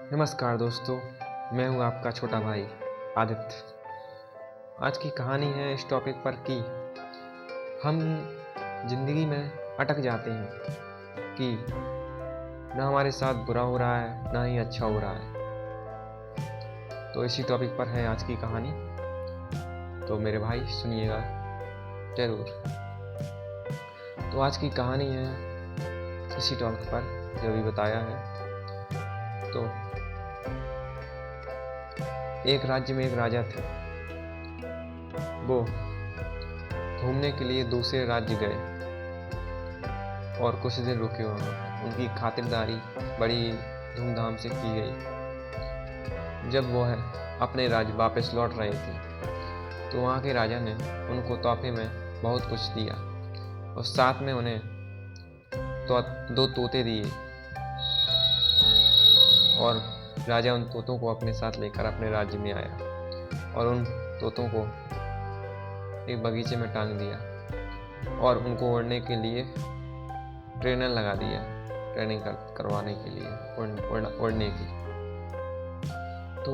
नमस्कार दोस्तों, मैं हूं आपका छोटा भाई आदित्य। आज की कहानी है इस टॉपिक पर कि हम ज़िंदगी में अटक जाते हैं कि ना हमारे साथ बुरा हो रहा है ना ही अच्छा हो रहा है। तो इसी टॉपिक पर है आज की कहानी। तो मेरे भाई सुनिएगा ज़रूर। तो आज की कहानी है इसी टॉपिक पर जो भी बताया है। तो एक राज्य में एक राजा थे। वो घूमने के लिए दूसरे राज्य गए और कुछ दिन रुके वहाँ पर। उनकी खातिरदारी बड़ी धूमधाम से की गई। जब वह अपने राज्य वापस लौट रहे थे तो वहाँ के राजा ने उनको तोहफे में बहुत कुछ दिया और साथ में उन्हें तो 2 तोते दिए। और राजा उन तोतों को अपने साथ लेकर अपने राज्य में आया और उन तोतों को एक बगीचे में टांग दिया और उनको उड़ने के लिए ट्रेनर लगा दिया, ट्रेनिंग करवाने के लिए उड़ने की। तो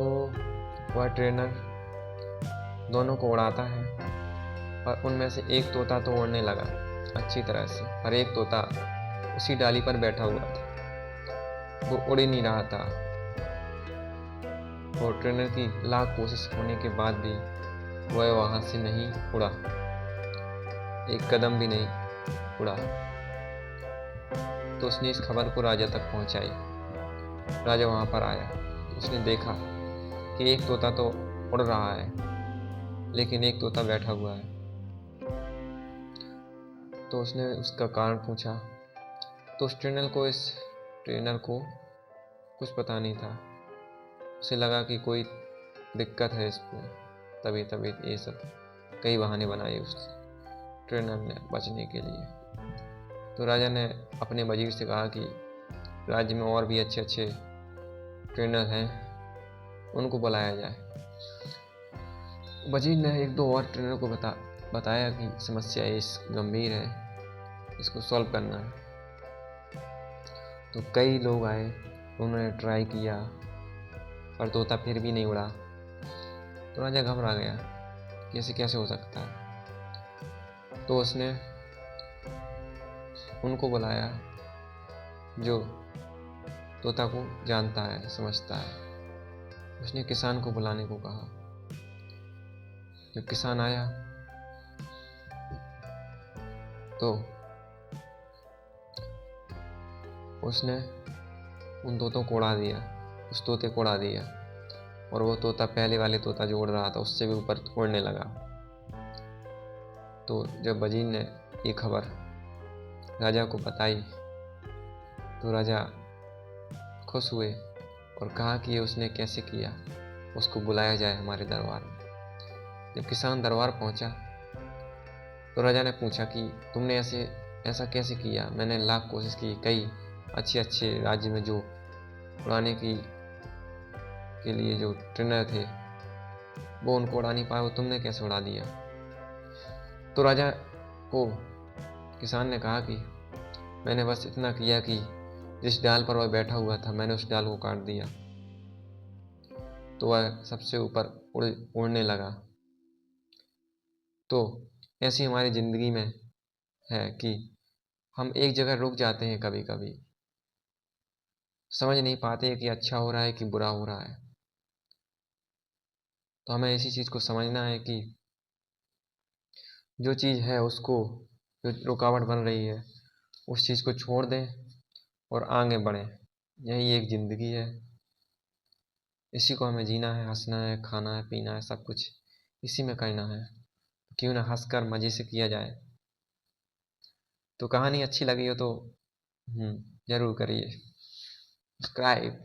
वह ट्रेनर दोनों को उड़ाता है और उनमें से एक तोता तो उड़ने लगा अच्छी तरह से, और एक तोता उसी डाली पर बैठा हुआ था, वो उड़ ही नहीं रहा था। और ट्रेनर की लाख कोशिश होने के बाद भी वह वहाँ से नहीं उड़ा, एक कदम भी नहीं उड़ा। तो उसने इस खबर को राजा तक पहुंचाई। राजा वहां पर आया, उसने देखा कि एक तोता तो उड़ रहा है लेकिन एक तोता बैठा हुआ है। तो उसने उसका कारण पूछा। तो उस ट्रेनर को कुछ पता नहीं था। उसे लगा कि कोई दिक्कत है इसमें, तभी ये सब कई बहाने बनाए उस ट्रेनर ने बचने के लिए। तो राजा ने अपने वजीर से कहा कि राज्य में और भी अच्छे अच्छे ट्रेनर हैं, उनको बुलाया जाए। वजीर ने 1-2 और ट्रेनर को बताया कि समस्या इस गंभीर है, इसको सॉल्व करना है। तो कई लोग आए, उन्होंने ट्राई किया पर तोता फिर भी नहीं उड़ा। तो राजा घबरा गया कि ऐसे कैसे हो सकता है। तो उसने उनको बुलाया जो तोता को जानता है, समझता है। उसने किसान को बुलाने को कहा। जब किसान आया तो उसने उन तोतों को उड़ा दिया, उस तोते को उड़ा दिया, और वो तोता पहले वाले तोता जो उड़ रहा था उससे भी ऊपर उड़ने लगा। तो जब वजीर ने ये खबर राजा को बताई तो राजा खुश हुए और कहा कि ये उसने कैसे किया, उसको बुलाया जाए हमारे दरबार में। जब किसान दरबार पहुंचा तो राजा ने पूछा कि तुमने ऐसा कैसे किया। मैंने लाख कोशिश की, कई अच्छे राज्य में जो उड़ाने के लिए जो ट्रेनर थे वो उनको उड़ा नहीं पाए, वो तुमने कैसे उड़ा दिया। तो राजा को किसान ने कहा कि मैंने बस इतना किया कि जिस डाल पर वह बैठा हुआ था मैंने उस डाल को काट दिया तो वह सबसे ऊपर उड़ने लगा। तो ऐसी हमारी ज़िंदगी में है कि हम एक जगह रुक जाते हैं, कभी कभी समझ नहीं पाते कि अच्छा हो रहा है कि बुरा हो रहा है। तो हमें इसी चीज़ को समझना है कि जो चीज़ है उसको, जो रुकावट बन रही है उस चीज़ को छोड़ दें और आगे बढ़ें। यही एक ज़िंदगी है, इसी को हमें जीना है, हंसना है, खाना है, पीना है, सब कुछ इसी में करना है। क्यों ना हंसकर मज़े से किया जाए। तो कहानी अच्छी लगी हो तो ज़रूर करिए सब्सक्राइब।